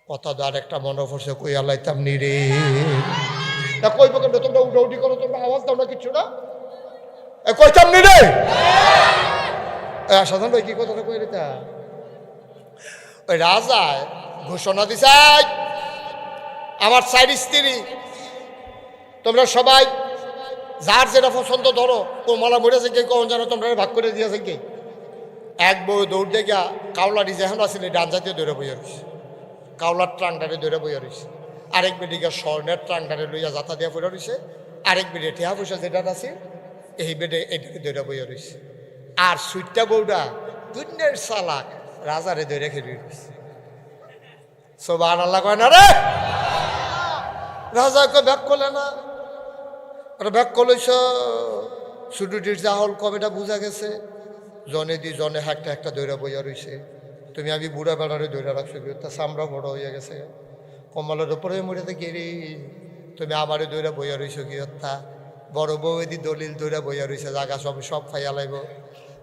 কথা তো আর একটা মনে পড়ছে, কই আলাইতাম নি রে। না কইব কেন, তোমরা উঠাউটি করো, তোমরা আওয়াজ দাও না কিচ্ছু না, কইতাম নি রে। সাধারণ ভাই কি কথাটা কই রে? ওই রাজায় ঘোষণা দিছে, আমার 4 স্ত্রী, তোমরা সবাই যার যেটা পছন্দ ধরো। মালা মরেছে কে, কখন জানো তোমরা ভাগ করে দিয়েছে কে? এক বউ দৌড় দেখা কাউলাটি যেখানে আসলে ডান জাতীয় দৌড়ে বইয়া রয়েছে, কাউলার ট্রাংটারে দৌড়ে বইয়া রয়েছে। আরেক বেডিকে স্বর্ণের ট্রাংটারে লইয়া যাতা দিয়া পড়ে রয়েছে। আরেক বেডে ঠেহা পয়সা যেটা আছে এই বেডে এটাকে দৌড়ে বইয়া রয়েছে। আর সুইটটা বউটা দুনিয়ার চালাক, রাজারে দৌড়ে খেলে রয়েছে। সুবহানাল্লাহ কয় না রে? রাজাকে ব্যাক করলে না, ব্যাক করলেছ ছুটুটির জাহল কবেটা বোঝা গেছে। জনে দি জনে একটা একটা দৌড়া বইয়া রয়েছে। তুমি আমি বুড়া বেড়ারে দৌড়া রাখছো কি, তা চামড়া বড় হইয়া গেছে, কমলের উপরে মরেতে গেরি। তুমি আমারে দৌড়া বইয়া রয়েছো কি, তা বড় বউদি দলিল দৌড়া বইয়া রয়েছে, জাগা সব খাইয়া লাইব।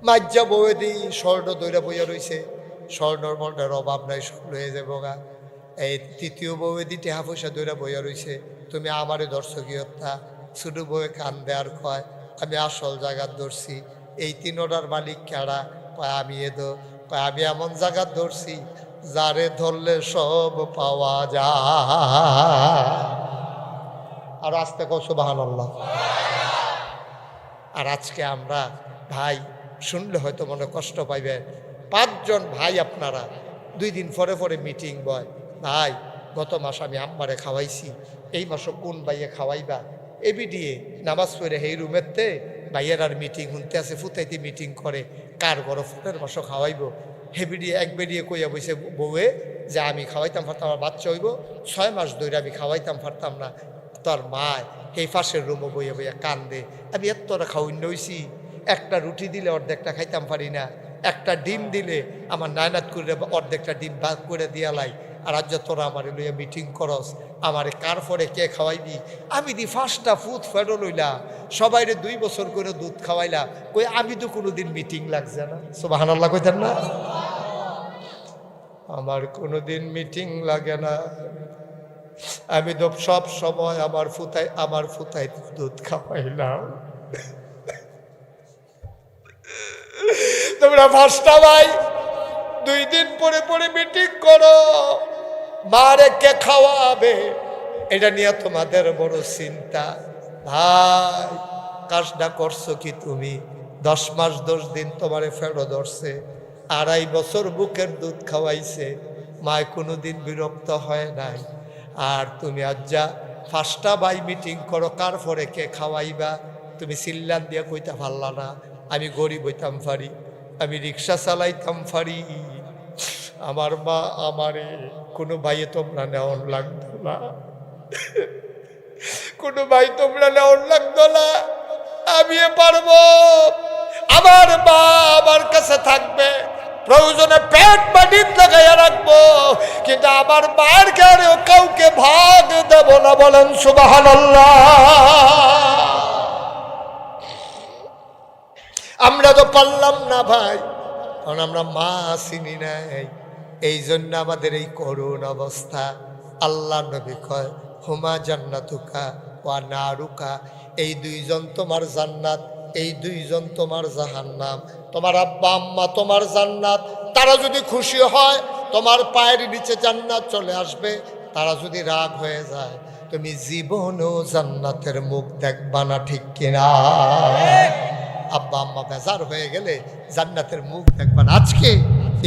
মাজ্জা বউদি স্বর্ণ দৌড়া বইয়া রয়েছে, স্বর্ণর মর্ণের অভাব নাই, সব লয়ে যাবো গা। এই তৃতীয় বউদি টেহা পয়সা দৌড়া বইয়া রয়েছে, তুমি আমারে ধরছো কি, তা ছোট বউয়ে কান দেয়ার কয় আমি আসল জায়গার ধরছি। এই 3টার মালিক কেডা? কয় আমি এদো। কয় আমি এমন জায়গার ধরছি যারে ধরলে সব পাওয়া যায়। আর আস্তে কও সুবহানাল্লাহ। আর আজকে আমরা ভাই শুনলে হয়তো মনে কষ্ট পাইবেন, 5 জন ভাই আপনারা 2 দিন পরে পরে মিটিং বয়, ভাই গত মাস আমি আম্মারে খাওয়াইছি, এই মাসও কোন ভাইয়ে খাওয়াইবা? এবি দিয়ে নামাজ পড়ে এই রুমেতে ভাইয়ের আর মিটিং শুনতে আছে, ফুতাইতে মিটিং করে কার ঘরে ফোনের মাসও খাওয়াইব। হেবি দিয়ে এক বেরিয়ে কইয়া বসে বউয়ে যে আমি খাওয়াইতাম পারতাম, আমার বাচ্চা হইব 6 মাস ধরে আমি খাওয়াইতাম পারতাম না। তোর মায় এই পাশের রুমও বইয়া বইয়া কান্দে, আমি এতটা খাওয়াইন হইছি, একটা রুটি দিলে অর্ধেকটা খাইতাম পারি না, একটা ডিম দিলে আমার নায়নাত করে অর্ধেকটা ডিম ভাগ করে দিয়ালাই। আর আজ তোরা আমার লইয়া মিটিং করস, আমার কার পরে কে খাওয়াইবি? আমি দি 5টা ফুট ফেরো লইলা, সবাইরে 2 বছর করে দুধ খাওয়াইলা, কই আমি তো কোনোদিন মিটিং লাগছে না। সুবহানাল্লাহ কইতেন না? আমার কোনোদিন মিটিং লাগে না, আমি তো সব সময় আমার ফুতাই দুধ খাওয়াইলাম। তোমরা 5টা ভাই 2 দিন পরে পরে মিটিং করো, মারে কে খাওয়াবে এটা নিয়ে তোমাদের বড় চিন্তা। ভাই কাজটা করছো কি তুমি? 10 মাস 10 দিন তোমারে ফেরো ধরছে, 2.5 বছর বুকের দুধ খাওয়াইছে, মায় কোনোদিন বিরক্ত হয় নাই। আর তুমি আজ যা 5টা ভাই মিটিং করো, কার পরে কে খাওয়াইবা? তুমি চিল্লান দিয়া কইতা পারলা না আমি গরিব হইতাম পারি, আমি রিক্সা চালাইতাম পারি, আমার মা আমারে কোনো ভাইয়ে তোমরা নেওয়ার লাগতো না, কোনো ভাই তোমরা নেওয়ার লাগতো না, আমি পারবো, আমার মা আমার কাছে থাকবে, প্রয়োজনে পেট বা ডিম লাগাইয়া রাখবো, কিন্তু আমার মায়ের গাড়িও কাউকে ভাগ দেব না। বলেন সুবহানাল্লাহ। আমরা তো পারলাম না ভাই, কারণ আমরা মা চিনি নাই, এই জন্য আমাদের এই করুণ অবস্থা। আল্লাহ নবী কয় হুমা জান্নাতুকা ওয়া নারুকা, এই 2 জন তোমার জান্নাত, এই 2 জন তোমার জাহান্নাম। তোমার আব্বা আম্মা তোমার জান্নাত, তারা যদি খুশি হয় তোমার পায়ের নিচে জান্নাত চলে আসবে, তারা যদি রাগ হয়ে যায় তুমি জীবনেও জান্নাতের মুখ দেখবা না, ঠিক কিনা? আব্বা আম্মা বেজার হয়ে গেলে জান্নাতের মুখ দেখবেন। আজকে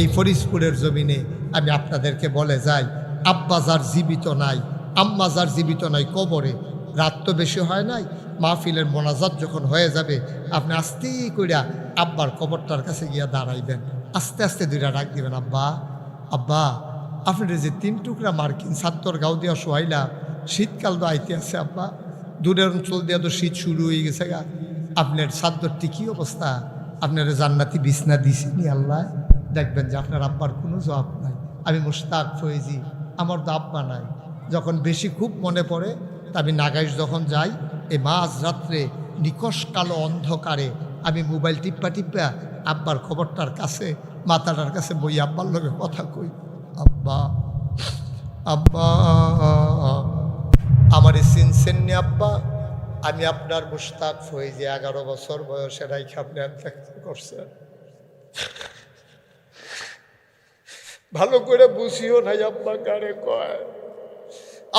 এই ফরিদপুরের জমিনে আমি আপনাদেরকে বলে যাই, আব্বা যার জীবিত নাই, আম্মা যার জীবিত নাই, কবরে রাত তো বেশি হয় নাই, মাহফিলের মোনাজাত যখন হয়ে যাবে আপনি আস্তে কইরা আব্বার কবরটার কাছে গিয়া দাঁড়াইবেন, আস্তে আস্তে 2টা ডাক দিবেন, আব্বা আব্বা আপনার যে 3 টুকরা মার্কিন ছাত্র গাও দিয়া শোয়াইলা, শীতকাল তো আইতে আছে আব্বা, দূরের অঞ্চল দিয়া তো শীত শুরু হয়ে গেছে গা, আপনার ছাত্রটি কী অবস্থা? আপনার জান্নাতি বিছনা দিছিনি আল্লাহ? দেখবেন যে আপনার আব্বার কোনো জবাব নাই। আমি মুশতাক ফয়েজি, আমার তো আব্বা নাই। যখন বেশি খুব মনে পড়ে তা আমি নাগাইশ যখন যাই, এই মাঝ রাত্রে নিকশ কালো অন্ধকারে আমি মোবাইল টিপ্পা টিপ্পা আব্বার খবরটার কাছে মাথাটার কাছে বই আব্বার লগে কথা কই, আব্বা আব্বা আমার চিনছেন নি আব্বা? আমি আপনার মুশতাক ফয়েজি, 11 বছর বয়সে রাইখে আপনি দেখা করছেন। ভালো করে বুঝিও নাই আব্বা কারে কয়।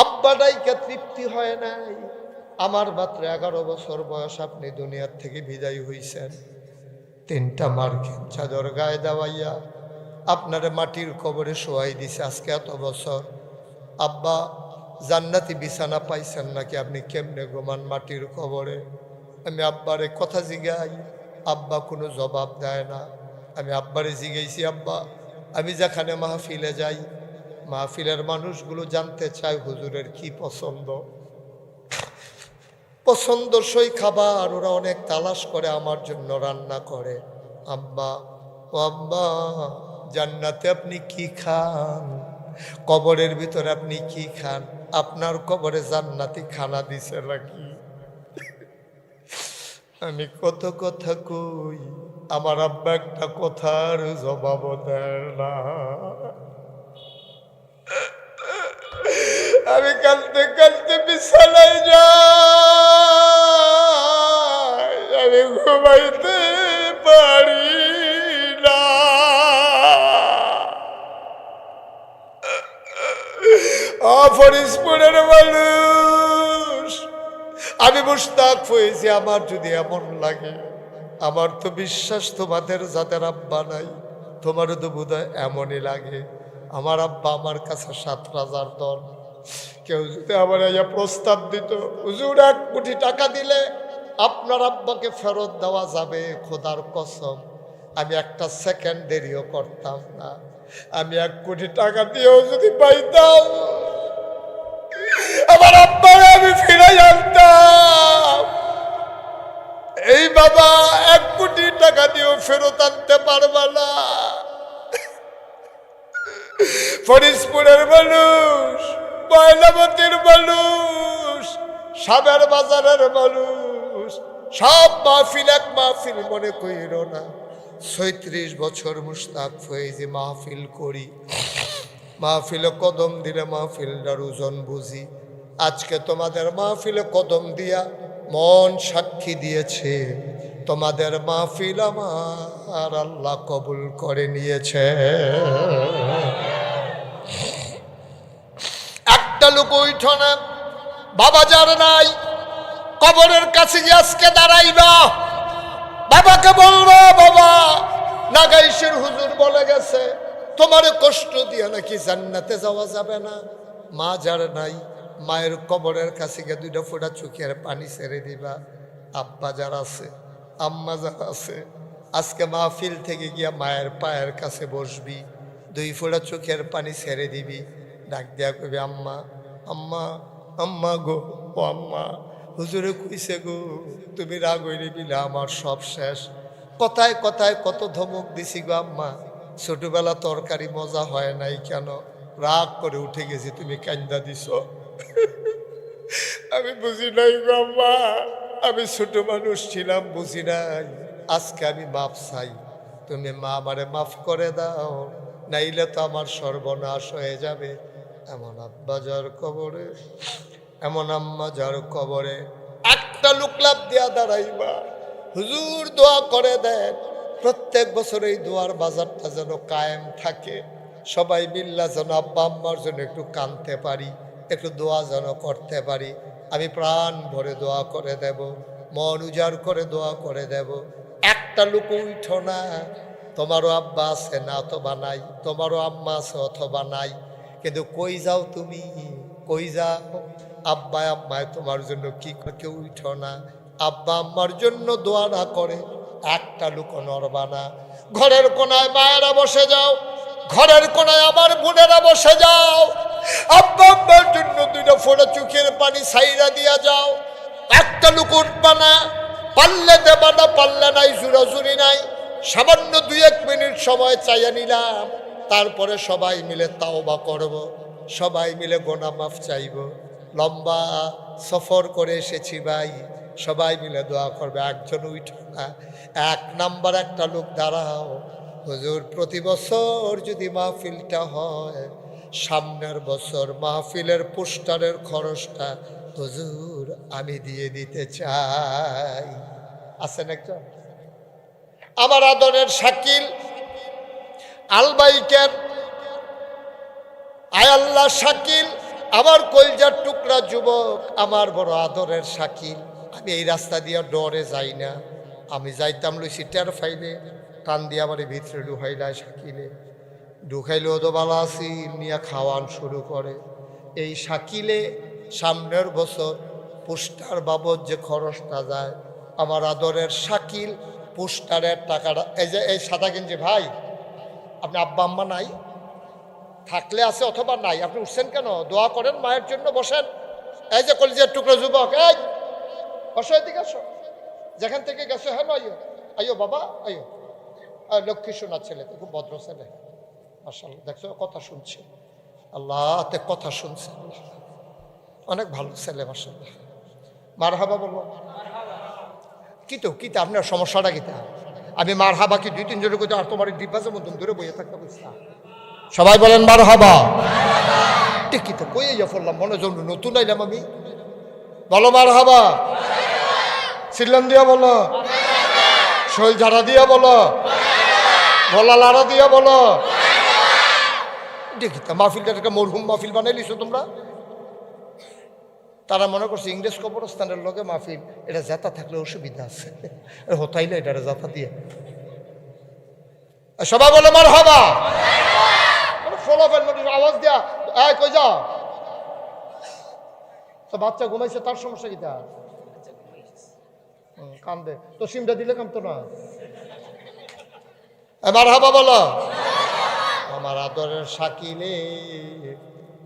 আব্বা ডাইকা তৃপ্তি হয় নাই। আমার মাত্র 11 বছর বয়স, আপনি দুনিয়ার থেকে বিদায় হইছেন। 3টা মার্কিন চাদর গায়ে দেওয়াইয়া আপনারে মাটির কবরে শোয়াই দিছে আজকে এত বছর। আব্বা জান্নাতি বিছানা পাইছেন নাকি? আপনি কেমনে ঘুমান মাটির কবরে? আমি আব্বারে কথা জিগাই, আব্বা কোনো জবাব দেয় না। আমি আব্বারে জিগাইছি, আব্বা আমি যেখানে মাহফিলে যাই, মাহফিলের মানুষগুলো জানতে চায় হুজুরের কি পছন্দ, পছন্দসই খাবার ওরা অনেক তালাশ করে আমার জন্য রান্না করে। আব্বা ও আব্বা, জান্নাতে আপনি কি খান? কবরের ভিতরে আপনি কি খান? আপনার কবরে জান্নাতি খানা দিছে নাকি? আমি কত কথা কই, আমার আব্বা একটা কথার জবাব দেয় না। আমি কাঁদতে কাঁদতে বিছানায় যাই, আমি ঘুমাইতে পারি না। ফরিদপুরের মানুষ, আমি মুশতাক হয়েছি। আমার যদি এমন লাগে, আমার তো বিশ্বাস তোমাদের যাদের আব্বা নাই, তোমারও তো বোধহয় এমনই লাগে। আমার আব্বা আমার কাছে 7 রাজার দল। কেউ যদি আমার প্রস্তাব দিত, হুজুর 1 কোটি টাকা দিলে আপনার আব্বাকে ফেরত দেওয়া যাবে, খোদার কসম আমি একটা সেকেন্ড দেরিও করতাম না। আমি 1 কোটি টাকা দিয়েও যদি পাইতাম, আমার আব্বাকে আমি ফিরে আনতাম। এই বাবা 1 কোটি টাকা দিয়েও ফেরত আনতে পারবে না। ফরিদপুরের মানুষ, ময়নামতির মানুষ, সাবের বাজারের মানুষ, সব মাহফিল এক মাহফিল মনে কইর না। 36 বছর মুশতাক ফয়েজি মাহফিল করি, মাহফিলে কদম দিলে মাহফিলটার ওজন বুঝি। আজকে তোমাদের মাহফিলে কদম দিয়া মন সাক্ষী দিয়েছে, তোমাদের মাহফিল আমার আল্লাহ কবুল করে নিয়েছে। একটা লোক উঠ না, বাবা যার নাই কবরের কাছে গিয়ে আজকে দাঁড়াইবা, বাবাকে বলবো, বাবা নাগাইশের হুজুর বলে গেছে তোমার কষ্ট দিয়ে নাকি জান্নাতে যাওয়া যাবে না। মা যার নাই, মায়ের কবরের কাছে গিয়ে 2টা ফোঁটা চোখের পানি ছেড়ে দিবা। আব্বা যার আছে, আম্মা যার আছে, আজকে মাহফিল থেকে গিয়া মায়ের পায়ের কাছে বসবি, 2 ফোঁটা চোখের পানি ছেড়ে দিবি, ডাক দিয়া কবি আম্মা আম্মা আম্মা গো, ও আম্মা হুজুরে কইছে গো তুমি রাগ হইলে বিলে আমার সব শেষ। কথায় কথায় কত ধমক দিছি গো আম্মা, ছোটবেলা তরকারি মজা হয় নাই কেন, রাগ করে উঠে গেছি, তুমি কান্দা দিছ। আমি বুঝি নাই গো আম্মা, আমি ছোট মানুষ ছিলাম, বুঝি নাই। আজকে আমি মাপ চাই, তুমি মা আমারে মাফ করে দাও, নাইলে তো আমার সর্বনাশ হয়ে যাবে। এমন আব্বা যার কবরে, এমন আম্মা যার কবরে একটা লোক লাভ দিয়া দাঁড়াইবা, হুজুর দোয়া করে দেন প্রত্যেক বছর এই দোয়ার বাজারটা যেন কায়েম থাকে। সবাই মিল্লা যেন আব্বা আম্মার জন্য একটু কাঁদতে পারি, একটু দোয়া যেন করতে পারি। আমি প্রাণ ভরে দোয়া করে দেব, মন উজাড় করে দোয়া করে দেব। একটা লোক উঠো না, তোমারও আব্বা আছে না অথবা নাই, তোমারও আম্মা আছে অথবা নাই, কিন্তু কই যাও তুমি, কই যাও? আব্বা আম্মায় তোমার জন্য কি কেউ উঠো না, আব্বা আম্মার জন্য দোয়া না করে একটা লোক নড়বা না। ঘরের কোনায় মায়েরা বসে যাও, ঘরের কোনায় আমার বোনেরা বসে যাও, আব্বা আম্মার জন্য 2টা ফোঁটা চোখের পানি ছাইরা দিয়া যাও। একটা লোক উঠবা না, পারলে দেবা না, পারলে নাই, জুরাজুরি নাই। সামান্য 2-1 মিনিট সময় চাইয়া নিলাম, তারপরে সবাই মিলে তাওবা করব, সবাই মিলে গোনা মাফ চাইব। লম্বা সফর করে এসেছি ভাই, সবাই মিলে দোয়া করবে। একজন উঠো না, 1 নাম্বার একটা লোক দাঁড়াও। হুজুর প্রতি বছর যদি মাহফিলটা হয়, সামনের বছর মাহফিলের পোস্টারের খরচটা হুজুর আমি দিয়ে দিতে চাই। আছেন একজন? আমার আদরের শাকিল আলবাইকের, আয় আল্লাহ শাকিল আমার কলজার টুকরা যুবক, আমার বড় আদরের শাকিল। আমি এই রাস্তা দিয়ে ডরে যাই না, আমি যাইতাম লইছি টের ফাইলে টান দিয়ে আমার ভিতরে ঢুকাইলায় শাকিলে, ঢুকাইলেও তো ভালো আছি নিয়ে খাওয়ান শুরু করে। এই শাকিলে সামনের বছর পোস্টার বাবদ যে খরচটা যায়, আমার আদরের শাকিল পোস্টারের টাকাটা, এই যে এই সাদা গেঞ্জি ভাই, আপনি আব্বা আম্মা নাই? থাকলে আছে অথবা নাই, আপনি উঠছেন কেন? দোয়া করেন মায়ের জন্য, বসেন। এই যে কলিজার টুকরো যুবক, এই বসো, এদিকে আসো, যেখান থেকে গেছো। হ্যাঁ আইও, আইও বাবা আইও। লক্ষ্মী শোনার ছেলে তো, খুব ভদ্র ছেলে, মাশাআল্লাহ। দেখছো কথা শুনছে, আল্লাহ তে কথা শুনছে, অনেক ভালো ছেলে মাশাআল্লাহ। মারহাবা বলবো। কি তো কিতা আপনার সমস্যাটা কিতা? আমি মারহাবা কি 2-3 জনের কইতে, আর তোমার ডিব্বাজের মতন ধরে বইয়ে থাকতে বুঝতা? সবাই বলেন মারহাবা। ঠিকই তো কই ইয়া ফেললাম, মনে জন্য নতুন আইলাম আমি। বলো মারহাবা, সিল্লাম দিয়া বলো, শৈল ঝাড়া দিয়া বলো, গলা লাড়া দিয়া বলো। দেখি তা মাহফিলটা মরহুম মাহফিল বানাইলিছো তোমরা। তারা মনে করছে ইংরেজ কবরস্থানের লগে মাহফিল, এটা জাতা থাকলে অসুবিধা আছে, হতাইলে এটা জাতা দিয়ে। সবাই বলে মারহাবা। আওয়াজ দেয়া, কই যাও? বাচ্চা ঘুমাইছে, তার সমস্যা কি? তার কান্দে তো, সিমটা দিলে কামতো না। মারহাবা বলো। আমার আদরের শাকিলে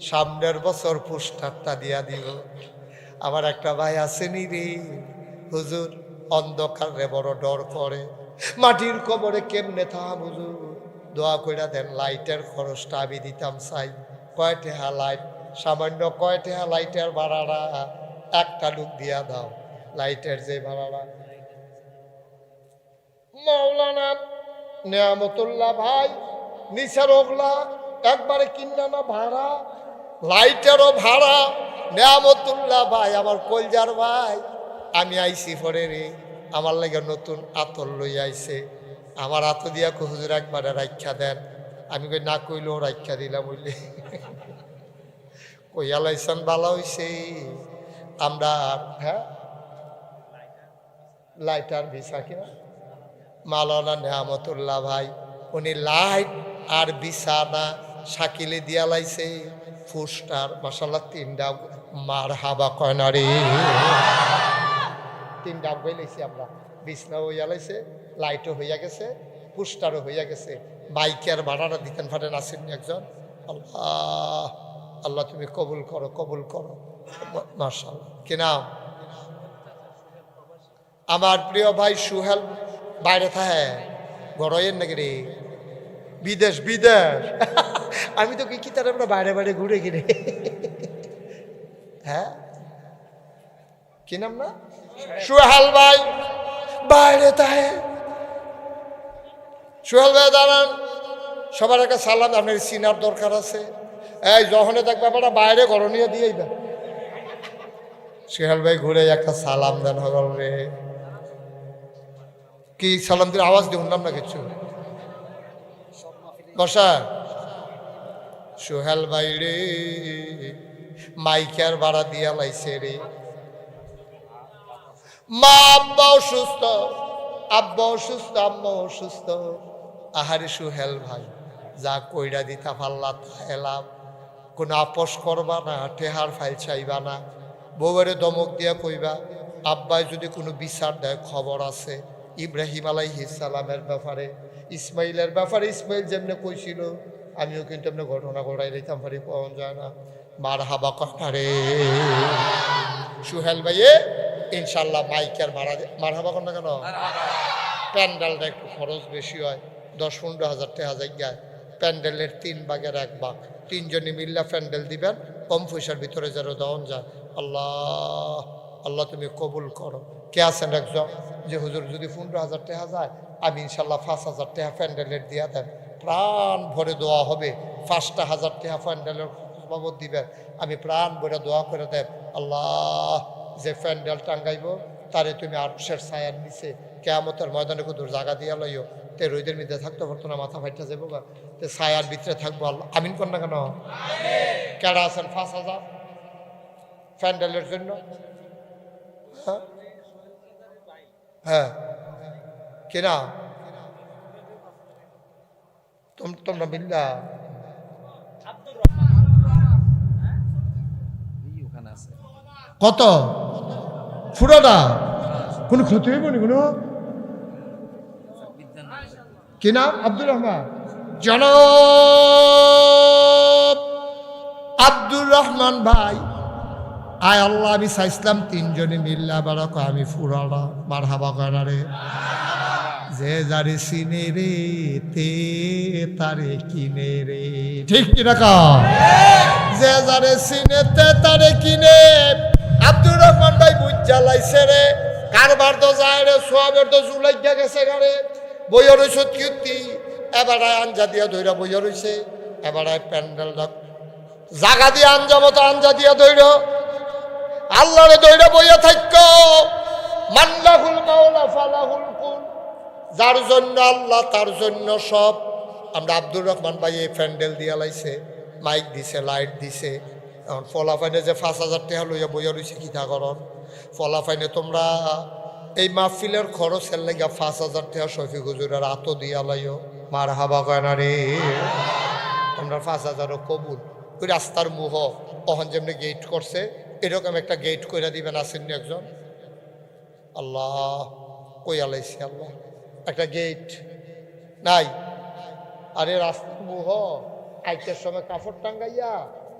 সামনের বছর পোস্টারটা দিয়া দিব। আমার একটা ভাই আসেনি রে হুজুর, অন্ধকারে বড় ডর করে, মাটির কবরে কেমনে থাম হুজুর, দোয়া কইরা দেন, লাইটের খরচটা আমি দিতাম চাই। কয় টাকা লাইট? সামান্য কয় টাকা লাইটের ভাড়াটা? একটা লোক দিয়া দাও লাইটের যে ভাড়াটা। মাওলানা নেয়ামতুল্লাহ ভাই নিচের ওগলা একবারে কিনা না ভাড়া, লাইটেরও ভাড়া। নেয়ামতুল্লাহ ভাই আমার কলজার ভাই, আমি আইসি পরে রে, আমার লাগে নতুন আতর লই আইছে। আমার আতো দিয়া হুজুর একবারে রাখা দেন। আমি কই না কইলেও রাখা দিলাম, বুঝলি। কইয়া লাইছেন ভালো হইছে। আমরা হ্যাঁ লাইটার ভিসা কিনা মাওলানা নেয়ামতুল্লাহ ভাই, উনি লাইট আর বিছানা শাকিলে দিয়া লাইছে পোস্টার, মাশাআল্লাহ 3টা। মারহাবা কয় না রে? 3টা বই লাইছি আমরা, বিছনা হইয়া লাইছে, লাইটও হইয়া গেছে, পোস্টারও হইয়া গেছে। বাইকের ভাড়াটা দিতেন ফাটেন আসেন একজন। আল্লাহ আল্লাহ তুমি কবুল করো, কবুল করো মাশাআল্লাহ। কি নাম? আমার প্রিয় ভাই সুহেল, বাইরে থাকে গড়ের নাকি রে? বিদেশ, বিদেশ। আমি তো কি তার আমরা বাইরে বাইরে ঘুরে গিরে। হ্যাঁ কি নাম না? সুহেল ভাই বাইরে থাকে। সুহেল ভাই দাঁড়ান, সবার একটা সালাম আপনার চিনার দরকার আছে। এই যখনই দেখবে আপনারা বাইরে ঘর নিয়ে দিয়েই দেন। সুহেল ভাই ঘুরে একটা সালাম দেন রে। কি সালাম দিলে আওয়াজ দিয়ে উঠলাম না কিছু? বসা। সোহেল ভাই রে মাইকার ভাড়া দিয়া লাইছে রে। মা আব্বা অসুস্থ, আব্বা অসুস্থ, আম্মা অসুস্থ। আহারে সোহেল ভাই যা কইরা দিতা পাল্লা এলাম, কোনো আপোষ করবা না, টেহার ফাইল চাইবা না। বউয়ের ধমক দিয়া কইবা আব্বাই যদি কোনো বিচার দেয় খবর আছে ইব্রাহিম আলাইহিস সালামের ব্যাপারে, ইসমাইলের ব্যাপারে। ইসমাইল যেমনে কইছিল আমিও কিন্তু এমনি ঘটনা ঘটাই দিতাম পারি, পাওয়া যায় না। মারহাবা কন্যারে সুহেল ভাইয়ে ইনশাল্লাহ মাইকের ভাড়া মারহাবা কন্যা। কেন? প্যান্ডেলটা একটু খরচ বেশি হয়, 10-15 হাজার টাকা জায়গায়। প্যান্ডেলের 3 ভাগের 1 ভাগ, 3 জনে মিল্লা প্যান্ডেল দিবেন, কম পয়সার ভিতরে যেন দেওয়া যায়। আল্লাহ আল্লাহ তুমি কবুল করো। কে আছেন একজন যে হুজুর যদি 15 হাজার টাকা যায়, আমি ইনশাল্লাহ 5 হাজার টাকা প্যান্ডেলের দিয়া দেন, প্রাণ ভরে দোয়া হবে। 5,000 টাকা প্যান্ডেলের বাবদ দিবেন, আমি প্রাণ ভরে দোয়া করে দেব, আল্লাহ যে প্যান্ডেল টাঙ্গাইব তারে তুমি আরশের ছায়ার নিচে কিয়ামতের ময়দানে কুদুর জায়গা দিয়া লইও, তে রোদের মধ্যে থাকতে পারতো না, মাথা ফাইটা যাবো গা, তে ছায়ার ভিতরে থাকবো। আল্লাহ আমিন কর না কেন? কেডা আছেন 5,000 প্যান্ডেলের জন্য? হ্যাঁ কিনা তোমরা মিল্লা কত ফুটাটা কোনো ক্ষতি হইব নি কোনো? কি নাম? আব্দুর রহমান। জনাব আব্দুর রহমান ভাই, আয় আল্লাহ আমি চাইছিলাম 3 জনে মিল্লা বাড়ক আমি ফুরালা মার হাবা করা রে, যে যারে চিনে রে তে তারে কিনে রে, ঠিক কিনা কা? যে যারে চিনে তে তারে কিনে। আব্দুর রহমান ভাই বুঝ জ্বালাইছে রে, কারবার তো যায় রে, সোয়াবের তো জুলাইয়া গেছে গারে, বইয়া রইছে কীর্তি, এবার আঞ্জা দিয়া ধইরা বইয়া রইছে, এবার প্যান্ডেল জাগা দিয়ে আঞ্জা মতো আঞ্জা দিয়া ধইর, আল্লাহরে দইরা বইয়া থাক, মাল্লাহুল মাওলা ফালাহুল কুল, যার জন্য আল্লাহ তার জন্য সব। আমরা আব্দুর রহমান ভাই এই প্যান্ডেল দিয়া লাইছে, মাইক দিছে, লাইট দিছে, এখন ফলাফাইনে যে 5,000 টাকা লইয়া বইয়া রইছে কিতা করন? ফলাফাইনে তোমরা এই মাহফিলের খরচের লেগে 5,000 টাকা শফিক হুজুরের আত দিয়া লাইও, মার হাবা কয় না রে। তোমরা 5,000 কবুল ওই রাস্তার মুহ অহন যেমনি গেট করছে এরকম একটা গেট কইরা দিবেন, আসেননি একজন? আল্লাহ কই আলাইছে আল্লাহ, একটা গেট নাই। আরে রাস্তার মুহ আইতের সময় কাপড় টাঙ্গাইয়া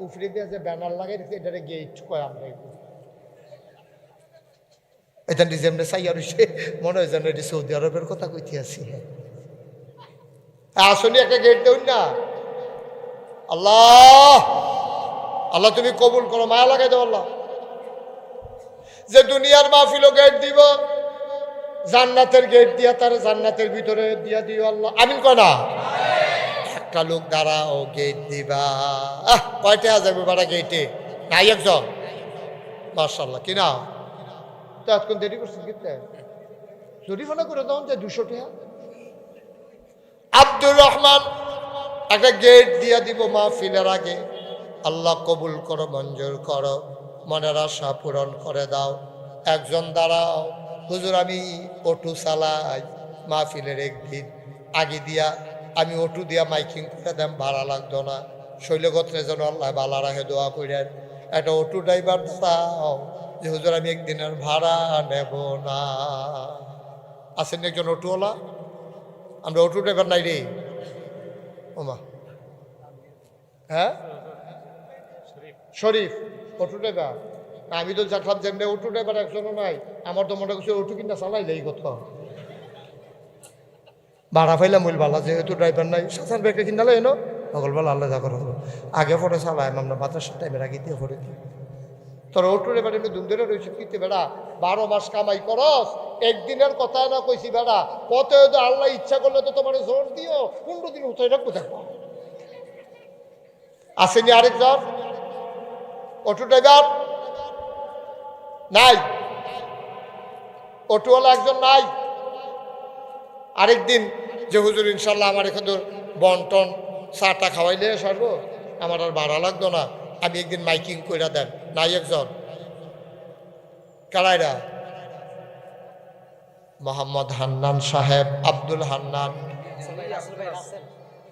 উফরে দিয়ে যে ব্যানার লাগাই রেখে এটারে গেট কয়। আমরা এটা যেমনি চাইয়া রয়েছে মনে হয় যেন এটি সৌদি আরবের কথা কইতে আছি। আসনি একটা গেট দেউন না। আল্লাহ আল্লাহ তুমি কবুল করো, মায়া লাগাই দাও আল্লাহ। যে দুনিয়ার মাহফিলও গেট দিব, জান্নাতের গেট দিয়া তার জান্নাতের ভিতরে দিয়া দিও আল্লাহ, আমিন কয় না? একটা লোক দাঁড়াও গেট দিবা, কয়টা যাবে বাড়া গেটে? নাই একজন, মাশাআল্লাহ। কিনা তো এতক্ষণ দেরি করছেন কিনতে, জরিমানা করে দাও যে 200 টাকা। আব্দুর রহমান একটা গেট দিয়া দিব মাহফিলের আগে, আল্লাহ কবুল করো, মঞ্জুর করো, মনের আশা পূরণ করে দাও। একজন দাঁড়াও, হুজুর আমি অটো চালাই, মাহফিলের একদিন আগে দিয়া আমি অটো দিয়া মাইকিং করে দেন, ভাড়া লাগতো না, শৈলগত্রে যেন আল্লাহ বালা রাখে, দোয়া করেন। একটা অটো ড্রাইভার দাও যে হুজুর আমি একদিনের ভাড়া নেব না। আছেন একজন অটোওয়ালা? আমরা অটো ড্রাইভার নাই রে ওমা। হ্যাঁ শরীফ অটো ড্রাইভার? আমি তো দেখলাম যেমনি অটো ড্রাইভার একজনও নাই। আমার তো মনে করছে অটো কিনা চালাইলে এই কথা ভাড়া পাইলাম মূল বালা, যেহেতু ড্রাইভার নাই সাধারণ ব্যাগটা কিনালে এনো সকালবেলা আল্লাহ যা করা হলো আগে পরে চালাই আমরা বাতাসের টাইমের আগে দিয়ে পরে দিই। তোর অটো ড্রাইভার এমনি ধুম ধরে রয়েছে কিতে বেড়া, 12 মাস কামাই করস, একদিনের কথা না কইছি বেড়া, কত আল্লাহ ইচ্ছা করলে তো তোমার জোর দিও 15 দিন উঠে রাখবো। দেখো আসেনি আরেকজন অটো ড্রাইভার? নাই, অটোওয়ালা একজন নাই। আরেকদিন যে হুজুর ইনশাল্লাহ আমার এখানে বন্টন চাটা খাওয়াইলে সারবো, আমার আর ভাড়া লাগতো না, আমি একদিন মাইকিং করে দেন, নাই একজন? কারাইরা? মোহাম্মদ হান্নান সাহেব, আব্দুল হান্নান,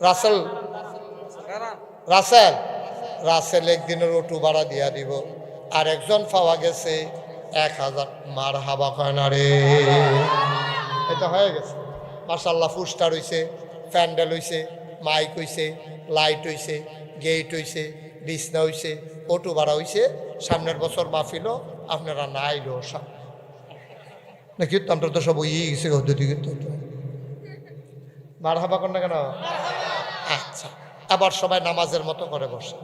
রাসেল, রাসেল, রাসেল একদিনের অটো ভাড়া দিয়া দিব। আর একজন পাওয়া গেছে 1000, মার হাবা কয় না রে। এটা হয়ে গেছে মাশাআল্লাহ, পোস্টার হইছে, প্যান্ডেল হইছে, মাইক হইছে, লাইট হইছে, গেট হইছে, বিছনা হইছে, অটো ভাড়া হইছে। সামনের বছর মাহফিলও আপনারা না আইলো না কিন্তু আমরা তো সব ইয়ে গেছে কিন্তু মার হাবা কর না কেন? আচ্ছা আবার সবাই নামাজের মতো করে বসে।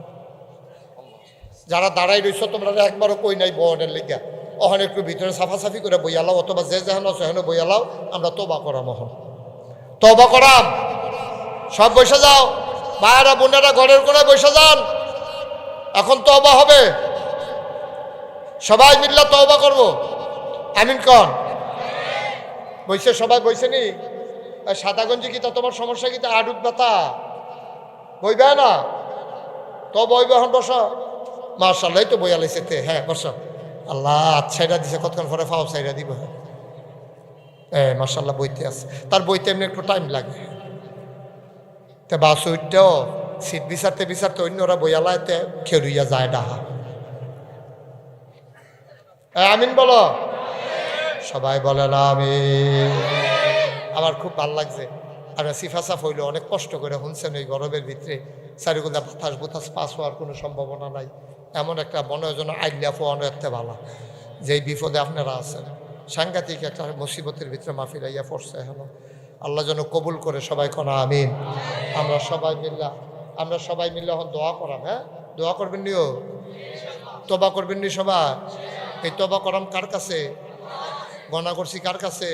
যারা দাঁড়াই রইছ তোমরা একবারও কই নাই বহনের লেগা, ওখানে একটু ভিতরে সাফাসাফি করে বইয়ালাও, অথবা যে যেখানে সেখানে বইয়ালাও, আমরা তোবা করাম, ওখানে তোবা করাম। সব বসে যাও, মায়েরা বোনেরা ঘরের কোনায় বসে যান। এখন তওবা হবে, সবাই মিল্লা তওবা করব। আমিন কন। বইছে সবাই বইছে নি? সাদা গঞ্জি কি তা তোমার সমস্যা কি তা আডুক ব্যথা বইবে না তো বইবে। এখন বসো, মার্শাল্লাহ তো বইয়া লাইছে তে। হ্যাঁ বসো। আল্লাহ আচ্ছাইরা দিছে, কতক্ষণ পরে ফাও ছাইরা দিব। মার্শাল্লাহ বইতে আছে, তার বইতে এমনি একটু টাইম লাগে। তে বাস উঠতেও সিট বিচারতে বিচারতে অন্যরা বইয়ালাইতে খেরুইয়া যায় ডাহা। আমিন বলো, সবাই বলে না আমি। আমার খুব ভাল লাগছে। আর সিফাসাফ হইলো অনেক কষ্ট করে শুনছেন ওই গরমের ভিতরে, চারিগুলা বাতাস বুতাস পাস হওয়ার কোনো সম্ভাবনা নাই। এমন একটা মনে হয় যেন আইলিয়া ফোয়ানো একটা ভালো, যেই বিপদে আপনারা আছেন। সাংঘাতিক একটা মুসিবতের ভিতরে মাহফিল আইয়া পড়ছে। হলো আল্লাহ যেন কবুল করে, সবাই কোনা আমিন। আমরা সবাই মিললে এখন দোয়া করাম। হ্যাঁ দোয়া করবেন নিও, তবা করবেন নি সবাই। এই তবা করাম কার কাছে? গণা করছি কার কাছে?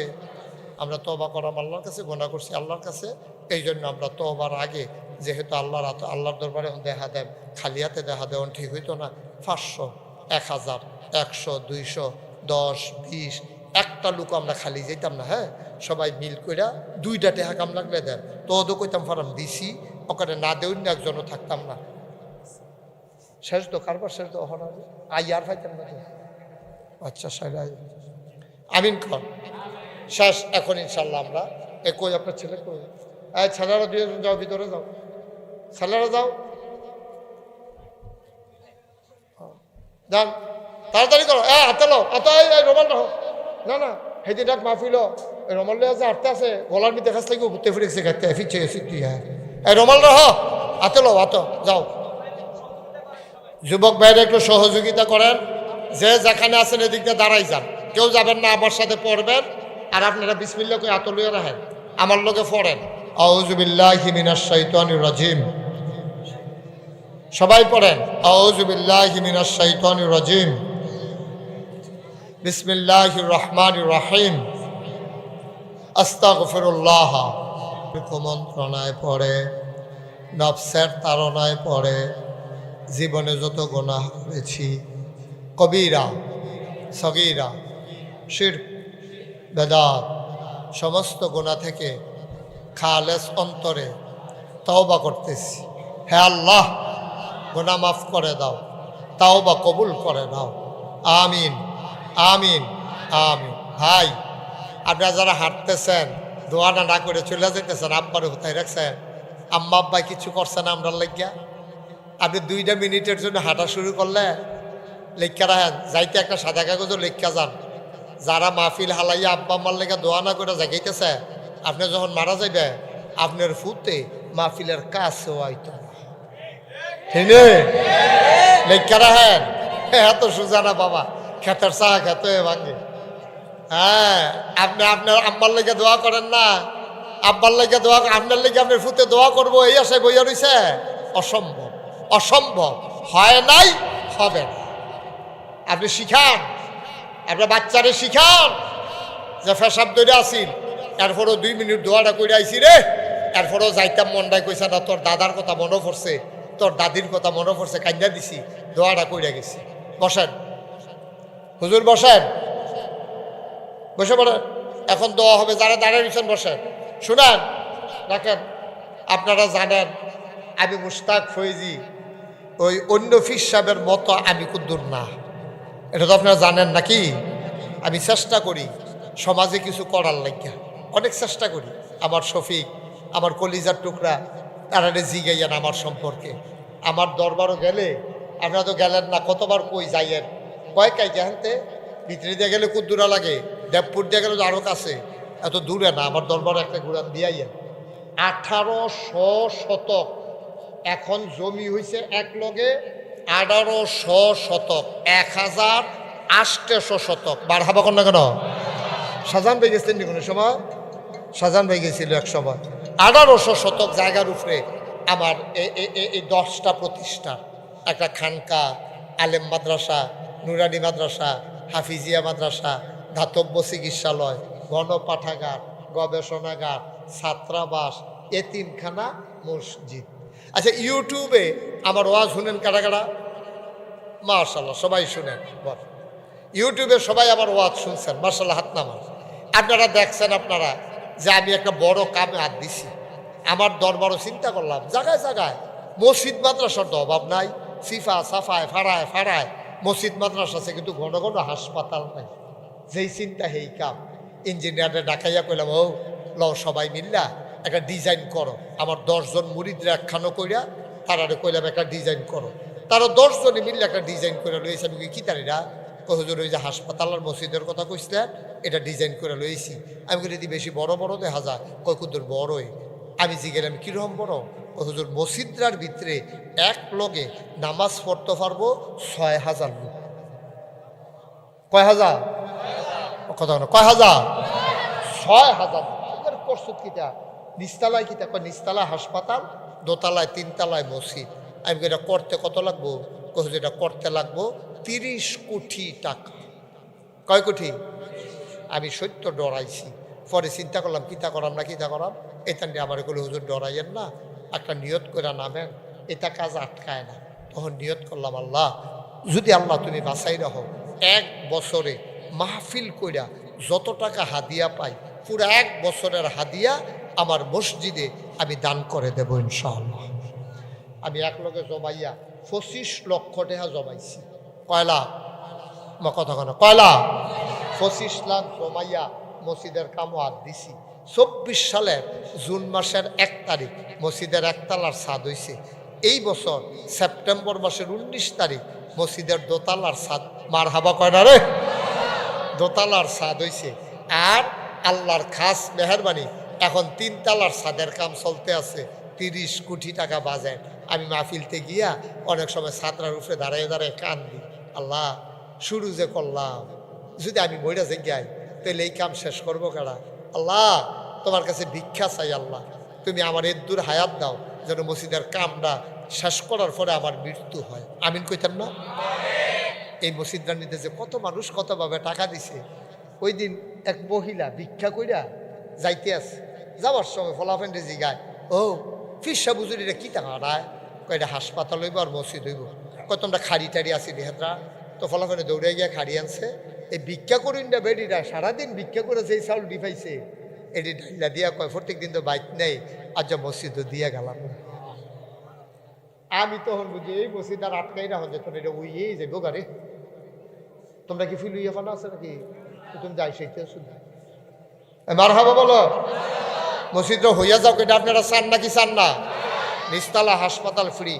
আমরা তবা করাম আল্লাহর কাছে, গোনা করছি আল্লাহর কাছে। এই জন্য আমরা তবার আগে যেহেতু আল্লাহর দরবারে দেখা দেন, খালি হাতে দেখা দেন ঠিক হইতো না। 500, 1000, 100, 200, 10, 20 একটা লোক আমরা খালি যেতাম না। হ্যাঁ সবাই মিল কইরা 2টা টাকা কাম লাগলে দেন তো ওদো কইতাম ফারাম দিছি, ওখানে না দেউন না একজনও থাকতাম না। শেষ তো কারবার শেষ তো আর ফাইতাম না। আচ্ছা সাইরাই আমিন কর শেষ। এখন ইনশাল্লাহ আমরা কই আপনার ছেলে কই? ছেলেরা 2জন যাও, ভিতরে যাও, ছেলেরা যাও, যান তাড়াতাড়ি করো। হাতে লো, রোমাল রাখো। না না হেদি ডাক মাহফিল রোমাল যে হাঁটতে আছে গলার মধ্যে কাছ থেকে ঘুরতে ফিরে খাইতে ফিরছে তুই। হ্যাঁ রোমাল রাখো, হাতে লো, হাত যাও। যুবক ভাইরা একটু সহযোগিতা করেন, যে যেখানে আছেন এদিক দিয়ে দাঁড়াই যান, কেউ যাবেন না, আমার সাথে পড়বেন। আর আপনারা বিসমিল্লাহ করে হাত লইয়া রাখেন, আমার লগে পড়েন আউযু বিল্লাহি মিনাশ শাইতানির রাজিম। সবাই পড়েন আউযু বিল্লাহি মিনাশ শাইতানির রাজিম, বিসমিল্লাহির রহমানির রহিম, আস্তাগফিরুল্লাহ। কুমন্ত্রণায় পড়ে, নফসের তাড়নায় পড়ে, জীবনে যত গুনাহ করেছি কবিরা সগীরা শিরক বেদাত সমস্ত গুনাহ থেকে খালেস অন্তরে তওবা করতেছি। হে আল্লাহ গুনাহ মাফ করে দাও, তওবা কবুল করে দাও। আমিন আমিন আমিন। ভাই আপনারা যারা হাঁটতেছেন দোয়াটা না করে চলে যেতেছেন, আব্বার কোথায় রাখছেন? আম্মা আব্বাই কিছু করছেন আমরা লাগিয়া? আপনি 2 মিনিটের জন্য হাঁটা শুরু করলে লেখা রাখেন, যাইতে একটা সাদা কাগজও লেখা যান। যারা মাহফিল হালাইয়া আব্বা আম্মার লেখা দোয়া না করে জাগাইতেছে, আপনি যখন মারা যাইবে আপনার ফুতে মাহফিলের কাছেও আইত না। ঠিক লেখা রাখেন। এত সোজা না বাবা, খেতের চা খেতে ভাঙে। হ্যাঁ আপনি আপনার আব্বার লেগে দোয়া করেন না, আব্বার লেগে দোয়া, আপনার লেগে আপনার ফুতে দোয়া করবো এই আশায় বইয়া রইছে? অসম্ভব, অসম্ভব, হয় নাই, হবে না। আপনি শিখান, আপনার বাচ্চারে শিখান যে ফেসাব দৌড়ে আসিল, এরপরও 2 মিনিট দোয়াটা করে আইসি রে, এরপরও যাইতাম মনটাই কইছে না, তোর দাদার কথা মনে পড়ছে, তোর দাদির কথা মনে পড়ছে, কান্দা দিছি, দোয়াটা কইরা গেছি। বসেন হুজুর, বসেন, বসে পড়েন, এখন দোয়া হবে। যারা দাঁড়িয়ে দিচ্ছেন বসেন, শুনেন রাখেন। আপনারা জানেন আমি মুশতাক ফৈজি ওই অন্য ফির সাহেবের মতো আমি কুদ্দুর না, এটা তো আপনারা জানেন নাকি? আমি চেষ্টা করি সমাজে কিছু করার লাগিয়া, অনেক চেষ্টা করি। আমার শফিক, আমার কলিজার টুকরা, তারা জিগাইয়ান আমার সম্পর্কে। আমার দরবারও গেলে, আপনারা তো গেলেন না, কতবার কই যাইয়েন, কয় কাই জানতে ভিতরে দিয়ে গেলে কুদ্দুরা লাগে, দেবপুর দিয়ে গেলে আরও কাছে, এত দূরে না। আমার দরবার একটা ঘুরান দিয়াইয়া 1800 শতক, এখন জমি হয়েছে এক লগে 1800 শতক, 1800 শতক। বার হাবা কর না কেন? সাজান ভাই গেছিলেন নি কোনো সময়? সাজান ভাই গেছিল এক সময়। 1800 শতক জায়গার উপরে আমার এই 10টা প্রতিষ্ঠান, একটা খানকা, আলেম মাদ্রাসা, নুরানি মাদ্রাসা, হাফিজিয়া মাদ্রাসা, ধাতব্য চিকিৎসালয়, গণপাঠাগার, গবেষণাগার, ছাত্রাবাস, এতিমখানা মসজিদ। আচ্ছা, ইউটিউবে আমার ওয়াজ শুনেন কারা কারা? মাশাআল্লাহ, সবাই শুনেন। বল, ইউটিউবে সবাই আমার ওয়াজ শুনছেন, মাশাআল্লাহ, হাত নামান। আপনারা দেখছেন আপনারা যে আমি একটা বড় কামে হাত দিছি। আমার দরবারও চিন্তা করলাম, জায়গায় জায়গায় মসজিদ মাদ্রাসার তো অভাব নাই। সিফা সাফায় ফাড়ায় ফাড়ায় মসজিদ মাদ্রাসা আছে, কিন্তু ঘন ঘন হাসপাতাল নাই। যেই চিন্তা সেই কাম। ইঞ্জিনিয়ারদের ডাকাইয়া কইলাম, ও লও সবাই মিল্লা একটা ডিজাইন করো। আমার 10 জন মুরিদরা একখানো কইরা তারারে কইলাম একটা ডিজাইন করো। তারা 10 জনে মিললে একটা ডিজাইন করে লইছে। আমি কি তারিরা হুজুর ওই যে হাসপাতাল আর মসজিদের কথা কইছিলেন, এটা ডিজাইন করে লইছি। আমি কই যদি বেশি বড় বড় দেখা যায়, কয় কুদুর বড়ই। আমি জিগেলাম কিরকম বড়? হুজুর মসজিদরার ভিতরে এক লগে নামাজ পড়তে পারবো 6000 লোক। কয় হাজার? কথা না, কয় হাজার? 6000। প্রস্তুত কিতা নিচতলায় কিতা? কয় নিচতলায় হাসপাতাল, দোতলায় 3 তলায় মসজিদ। আমি এটা করতে কত লাগবো? হুজুর এটা করতে লাগবো 30 কোটি টাকা। কয় কোটি? আমি সত্য ডরাইছি। পরে চিন্তা করলাম কিতা করাম না কিতা করাম। এটা নিয়ে আমার এগুলো হুজুর ডরাইয়েন না, একটা নিয়ত করে নামেন, এটা কাজ আটকায় না। তখন নিয়ত করলাম, আল্লাহ যদি আল্লাহ তুমি বাঁচাই রাখো, 1 বছরে মাহফিল কইরা যত টাকা হাদিয়া পাই, পুরো 1 বছরের হাদিয়া আমার মসজিদে আমি দান করে দেব ইনশাআল্লাহ। আমি এক লগে জমাইয়া 25 লক্ষ টাকা জমাইছি। কয়লা কথা কেন? কয়লা 25 লাখ জমাইয়া মসজিদের কামও হাত দিছি। 24 সালের জুন মাসের 1 তারিখ মসজিদের একতলার ছাদ হয়েছে। এই বছর সেপ্টেম্বর মাসের 19 তারিখ মসজিদের দোতলার ছাদ, মার হাবা কয় না রে, দোতলার ছাদ হয়েছে। আর আল্লাহর খাস মেহরবানি এখন 3 তলার ছাদের কাম চলতে আছে। 30 কোটি টাকা বাজেট। আমি মাহফিলতে গিয়া অনেক সময় ছাত্রার উপরে দাঁড়ায় দাঁড়ায় কান্দি, আল্লাহ শুরু যে করলাম, যদি আমি মইরা যে যাই তাহলে এই কাম শেষ করবো কারা? আল্লাহ তোমার কাছে ভিক্ষা চাই, আল্লাহ তুমি আমার এদ্দুর হায়াত দাও যেন মসজিদের কামটা শেষ করার পরে আমার মৃত্যু হয়। আমিন কইতেন না? এই মসজিদটার নিতে যে কত মানুষ কতভাবে টাকা দিছে। ওই দিন এক মহিলা ভিক্ষা কইরা যাইতে আছে, যাওয়ার সময় ফলাফেন্ডে জিগায়, ও ফিরসা বুজুরিরা কি টাকা আড়ায়? কয়টা হাসপাতাল হইব আর মসজিদ হইব। কয় তোমরা খাড়ি টাড়ি আসি হেদরা? তো ফলাফেন্ডে দৌড়ে গিয়া খাড়ি আনছে। এই ভিক্ষা করিন না বেডিরা সারাদিন ভিক্ষা করে সেই চাউল ডিফাইছে, এটি ডাইলা দিয়া কয় প্রত্যেক দিন তো বাইক নেই, আজ যা মসজিদ দিয়া গেলাম। আমি তখন বুঝি এই মসজিদ আর আটকাই না হচ্ছে, তোর এটা উইয়েই যাইব গাড়ি। তোমরা কি ফিল উইয়া ফানা আছে নাকি? তুমি যাই সেইতে শুধু মার হাবা বলো। মসজিদটা হইয়া যাও, এটা আপনারা চান নাকি চান না? নিচতলা হাসপাতাল ফ্রি,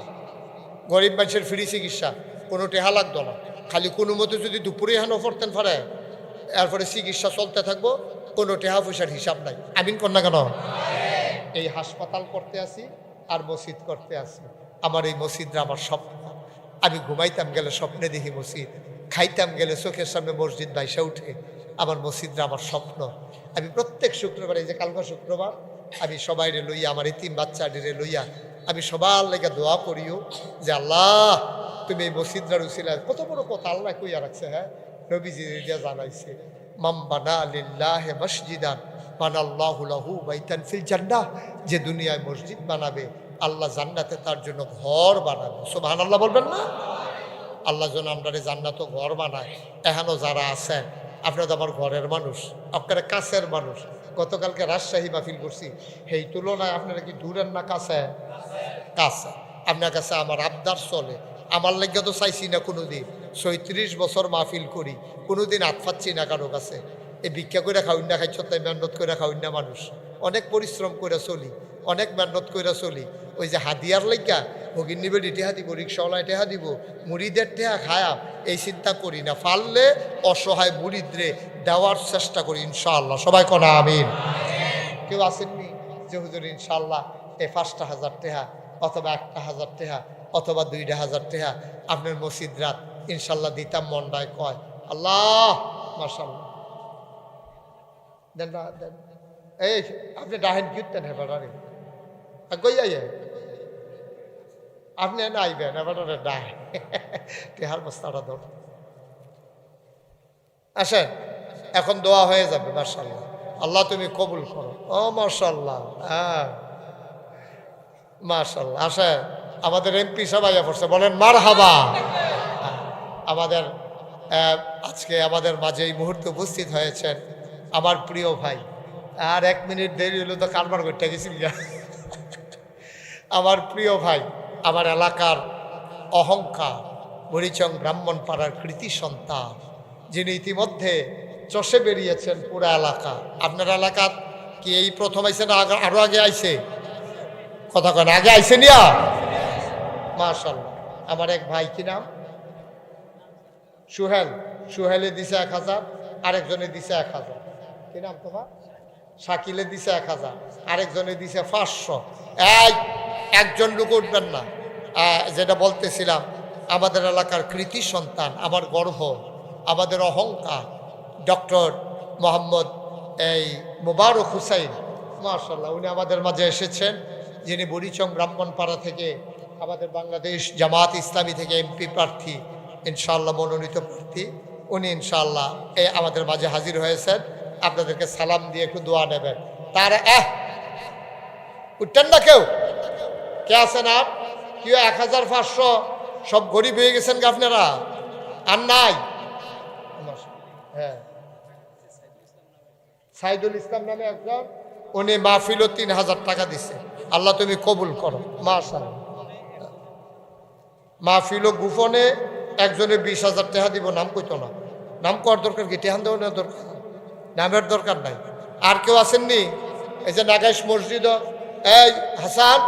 গরিব মানুষের ফ্রি চিকিৎসা, কোনো টেহা লাগতো না। খালি কোনো মতো যদি দুপুরে হানো পড়তেন পারে, এরপরে চিকিৎসা চলতে থাকবো, কোনো টেহা পয়সার হিসাব নাই। আমিন কর না কেন? এই হাসপাতাল করতে আসি আর মসজিদ করতে আসি। আমার এই মসজিদটা আমার স্বপ্ন। আমি ঘুমাইতাম গেলে স্বপ্নে দেখি মসজিদ, খাইতাম গেলে চোখের সামনে মসজিদ বাইসা উঠে। আমার মসজিদটা আমার স্বপ্ন। আমি প্রত্যেক শুক্রবার, এই যে কালকা শুক্রবার, আমি সবাইরে লইয়া, আমার এতিম বাচ্চাটিরে লইয়া আমি সবার লেগে দোয়া করিও যে আল্লাহ তুমি এই মসজিদটার উসিলায়, কত বড় কথা আল্লাহ কইয়া রাখছে। হ্যাঁ, নবীজি জানাইছে, মাম বানা লিল্লাহি মসজিদান বানাল্লাহু লাহু বাইতান ফিল জান্নাহ। যে দুনিয়ায় মসজিদ বানাবে, আল্লাহ জান্নাতে তার জন্য ঘর বানাবে। সুবহানাল্লাহ বলবেন না? আল্লাহ যেন আমরা জান্নাত ঘর বানায়। এখনো যারা আছেন, আপনারা তো আমার ঘরের মানুষ, আপনারা কাছের মানুষ। গতকালকে রাজশাহী মাহফিল করছি, সেই তুলনায় আপনারা কি দূরের না কাছে? কাছে। আপনার কাছে আমার আবদার চলে। আমার লেগে তো চাইছি না কোনোদিন, 36 বছর মাহফিল করি, কোনোদিন হাত পাচ্ছি না কারো কাছে। এই ভিক্ষা করে খাওয়ান না, খাইছ তাই মেহনত করে খাওয়ান না। মানুষ অনেক পরিশ্রম করে চলি, অনেক মেহনত করে চলি। ওই যে হাদিয়ার লেগা ভগিন নিবে টেহা দিব, রিক্সাওয়ালায় টেহা দিব, মুড়িদের টেহা খায়া, এই চিন্তা করি না। পারলে অসহায় মুড়িদরে দেওয়ার চেষ্টা করি ইনশাআল্লাহ। সবাই কনা আমিন। কেউ আসেননি যে হুজুর ইনশাআল্লাহ এই 5,000 টাকা অথবা 1,000 টাকা অথবা 2,000 টাকা আপনার মসজিদ রাত ইনশাল্লাহ দিতাম? মন্ডায় কয় আল্লাহ মাশাআল্লাহ দেন না দেন। এই আপনি ডাহেন কিউতেন হেবারে গইয়াই আপনি না আইবেন এবারে ডাহে টেহার বস্তাটা ধর আসেন। এখন দোয়া হয়ে যাবে। মাশাআল্লাহ, আল্লাহ তুমি কবুল করো। ও মাশাআল্লাহ, হ্যাঁ মাশাআল্লাহ। আসে আমাদের এমপি সবাই পড়ছে, বলেন মারহাবা। আমাদের আজকে আমাদের মাঝে এই মুহূর্তে উপস্থিত হয়েছেন আমার প্রিয় ভাই। আর 1 মিনিট দেরি হলো তো কারবার করতে গেছিল গা। আমার প্রিয় ভাই, আমার এলাকার অহংকার, মরিচং ব্রাহ্মণপাড়ার কৃতি সন্তান, যিনি ইতিমধ্যে চষে বেরিয়েছেন পুরা এলাকা। আপনার এলাকা কি এই প্রথম আইসে না আরো আগে আইছে? কথা কেন আগে আইসে নিয়া? মাশাআল্লাহ। আমার এক ভাই, কি নাম? সুহেল। সুহেলে দিছে 1000, আরেকজনে দিছে 1000। কি নাম তোমার? শাকিলে দিছে 1000, আরেকজনে দিছে 500। একজন লোক উঠবেন না। যেটা বলতেছিলাম, আমাদের এলাকার কৃতি সন্তান, আমার গর্ব, আমাদের অহংকার, ডক্টর মোহাম্মদ মোবারক হুসাইন, মাশাআল্লাহ, উনি আমাদের মাঝে এসেছেন, যিনি বুড়িচং ব্রাহ্মণপাড়া থেকে আমাদের বাংলাদেশ জামাত ইসলামী থেকে এমপি প্রার্থী, ইনশাআল্লাহ মনোনীত প্রার্থী। উনি ইনশাআল্লাহ আমাদের মাঝে হাজির হয়েছেন। আপনাদেরকে সালাম দিয়ে একটু দোয়া নেবেন। তার উঠতেন না কেউ? কে আছেন? আর কেউ 1500? সব গরিব হয়ে গেছেন গা আপনারা, আর নাই? হ্যাঁ, সাইদুল ইসলাম নামে একজন, উনি মাহফিলও 3000 টাকা দিছে। আল্লাহ তুমি কবুল করো। মাশাআল্লাহ। মাহফিলও গোপনে একজনে 20,000 টাকা দিব, নাম কইতো না। নাম কর দরকার কি? টেহান দেওয়া দরকার, নামের দরকার নাই। আর কেউ আসেননি? এই যে নাগাইশ মসজিদ, এই হাসান,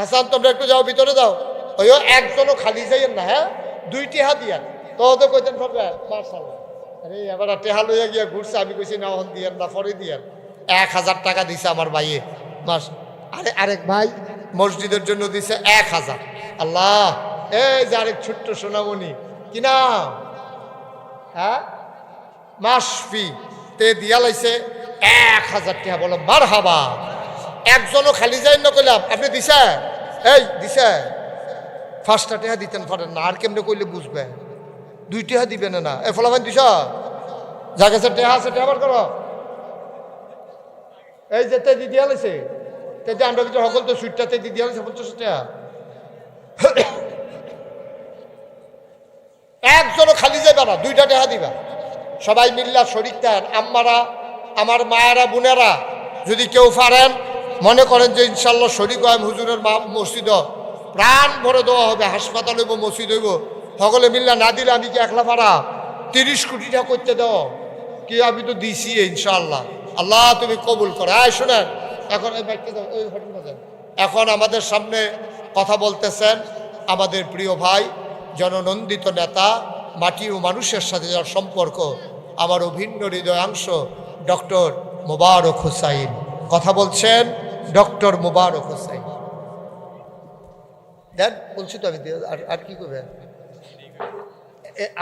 হাসান তোমরা একটু যাও, ভিতরে যাও। ওই একজনও খালি যাইয়েন না, হ্যাঁ, 2 টেহা দিয়ান। তো কইতেন পারবে? মাশাআল্লাহ। আরে এবার টেহা লইয়া গিয়া ঘুরছে, আমি কইছি না হন দিয়েন না, পরে দিয়েন। 1000 টাকা দিছে আমার ভাইয়ে। আরেক ভাই মসজিদের জন্য দিছে 1000। আল্লাহ। এই যে আরেক ছোট্ট সোনামণি, কি নাম? হ্যাঁ, মাসফি, তে দিয়া লাইছে 1000 টাকা। বলো মারহাবা। একজনও খালি যাই না কইলাম, আপনি দিছে? এই দিছে? 5টা টাকা দিতেন পারেন না, আর কেমনে কইলে বুঝবে? 2 টাকা দিবেন না। এ ফলাফান দিছ? যা গেছে টেহা আছে, টেহা বার করো। এই যে তেজি দিয়া লাইছে, তেজি আমরা কিছু সকল তো সুইটটা তেজি দিয়া লাইছে 50 টাকা। একজনও খালি যাইবা না, 2টা টাকা দিবা। সবাই মিল্লা শরীক দেন। আম্মারা, আমার মায়েরা, বোনেরা, যদি কেউ পারেন, মনে করেন যে ইনশাল্লাহ শরীক হয় হুজুরের মসজিদ, প্রাণ ভরে দেওয়া হবে, হাসপাতাল হইব, মসজিদ হইব, সকলে মিল্লা না দিলে আমি কি একলা পারা? 30 কোটি টাকা করতে দাও কি? আমি তো দিছি ইনশাল্লাহ। আল্লাহ তুমি কবুল করো। শোনেন, এখন এই বাইকটা দাও, ওই ঘটনা দেন। এখন আমাদের সামনে কথা বলতেছেন আমাদের প্রিয় ভাই, জননন্দিত নেতা, মাটি ও মানুষের সাথে যার সম্পর্ক, আমার অভিন্ন হৃদয়াংশ ডক্টর মোবারক হুসাইন। কথা বলছেন ডক্টর মোবারক হুসাইন। দেন বলছি তো আমি, আর কি করবে?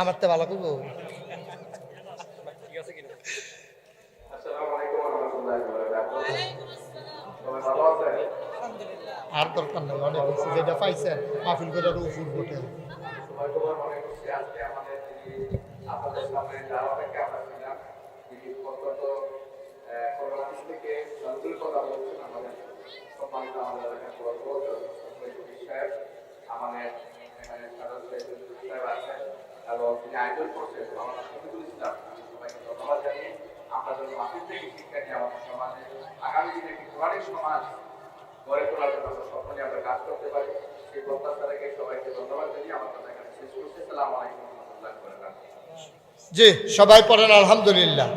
আমার তো ভালো করবো। আর দরকার নাই, অনেক কিছু যেটা পাইছেন মাহফিল করে উপর বটে। এবং তিনি আয়োজন করছেন আমরা শহীদুল ইসলাম, সবাইকে ধন্যবাদ জানিয়ে আমরা যেন মাটির থেকে শিক্ষা নিয়ে আমাদের সমাজে আগামী দিনে একটি কোরআনিক সমাজ গড়ে তোলার জন্য আমরা সকলে আমরা কাজ করতে পারি, সেই প্রত্যাশা রেখে সবাইকে ধন্যবাদ জানিয়ে আমার কথা এখানে শেষ করছি। আসসালামু আলাইকুম ওয়া রাহমাতুল্লাহি ওয়া বারাকাতুহু। জি, সবাই পড়েন আলহামদুলিল্লাহ।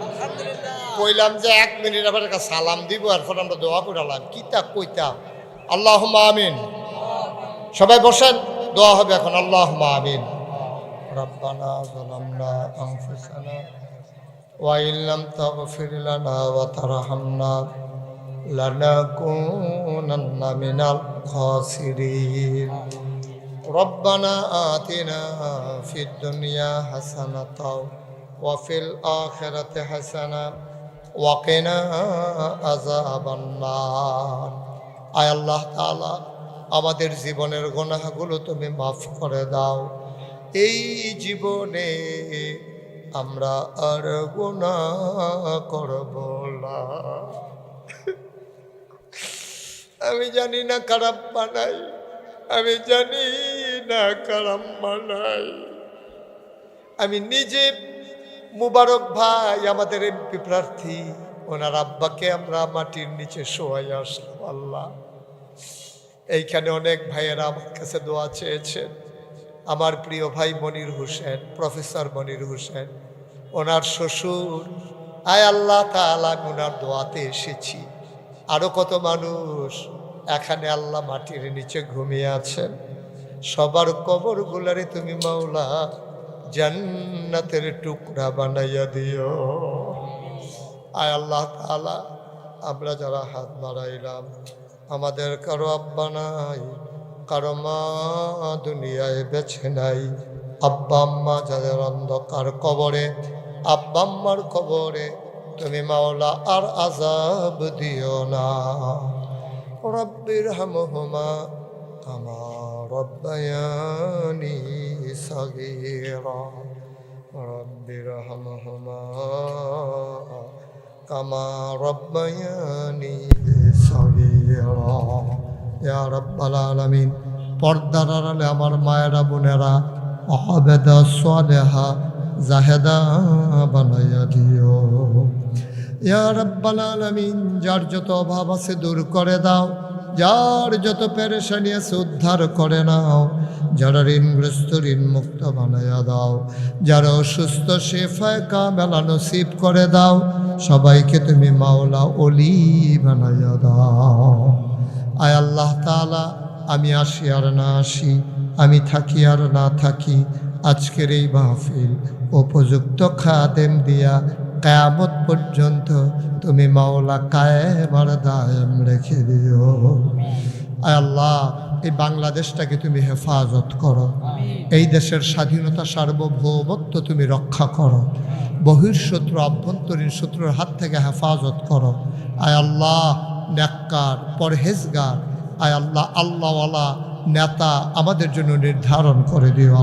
কইলাম যে 1 মিনিট আবার একটা সালাম দিব, এরপর আমরা দোয়া করালাম। কি তা কইতাম? আল্লাহুম্মা আমিন। সবাই বসেন, দোয়া হবে এখন। আল্লাহুম্মা আমিন। রব্বানা যালামনা আনফুসানা ওয়া ইল্লাম তাগফির লানা ওয়া তারহামনা লানাকুনান্না মিনাল খাসিরিন। রব্বানা আতিনা ফিদ দুনিয়া হাসানাতাও ওয়া ফিল আখিরাতি হাসানা ওয়া কিনা আযাবান নার। আয় আল্লাহ তাআলা, আমাদের জীবনের গুনাহগুলো তুমি মাফ করে দাও। এই জীবনে আমরা আর গুনাহ করব না। আমি জানি না কারাম্মা নাই, আমি জানি না কারাম্মা নাই। আমি নিজে মুবারক ভাই আমাদের এমপি প্রার্থী, ওনার আব্বাকে আমরা মাটির নিচে শোয়াই আসলাম। আল্লাহ, এইখানে অনেক ভাইয়েরা আমার কাছে দোয়া চেয়েছেন। আমার প্রিয় ভাই মনির হোসেন, প্রফেসর মনির হোসেন, ওনার শ্বশুর, আয় আল্লাহ তাআলা, আমি ওনার দোয়াতে এসেছি। আরো কত মানুষ এখানে আল্লাহ মাটির নিচে ঘুমিয়ে আছেন। সবার কবর গুলারে তুমি মাওলা জান্নাতের টুকরা বানাইয়া দিও। আয় আল্লাহ তাআলা, আমরা যারা হাত বাড়াইলাম, আমাদের কারো আব্বা নাই, কারো মা দুনিয়ায় বেছে নাই। আব্বা আম্মা যাদের অন্ধকার কবরে, আব্বা আম্মার কবরে তুমি মাওলা আর আযাব দিও না। রব্বির হামহুমা কামা রব্বায়ানি সাগীরা, রব্বির হামহুমা কামা রব্বায়ানি সাগীরা। ইয়া রাব্বাল আলামিন, পর্দার আড়ালে আমার মায়েরা বোনেরা আবেদা সালেহা জাহেদা বানাইয়া দিও। ইয়া রাব্বাল আলামিন, যার যত অভাব আছে দূর করে দাও, যার যত পেরেশানি আছে উদ্ধার করে নাও, যারা ঋণগ্রস্ত ঋণ মুক্ত বানাইয়া দাও, যারা অসুস্থ শেফায়ে কামেলা নসিব করে দাও, সবাইকে তুমি মাওলা ওলি বানাইয়া দাও। আয় আল্লাহ তাআলা, আমি আসি আর না আসি, আমি থাকি আর না থাকি, আজকের এই মাহফিল উপযুক্ত খাদেম দিয়া কিয়ামত পর্যন্ত তুমি মাওলা কায়েম আর দায়েম রেখে দিও। আয় আল্লাহ, এই বাংলাদেশটাকে তুমি হেফাজত করো, এই দেশের স্বাধীনতা সার্বভৌমত্ব তুমি রক্ষা করো, বহির্শত্রু আভ্যন্তরীণ শত্রুর হাত থেকে হেফাজত করো। আয় আল্লাহ, নেককার পরহেজগার, আয় আল্লাহ আল্লাহওয়ালা নেতা আমাদের জন্য নির্ধারণ করে দিও।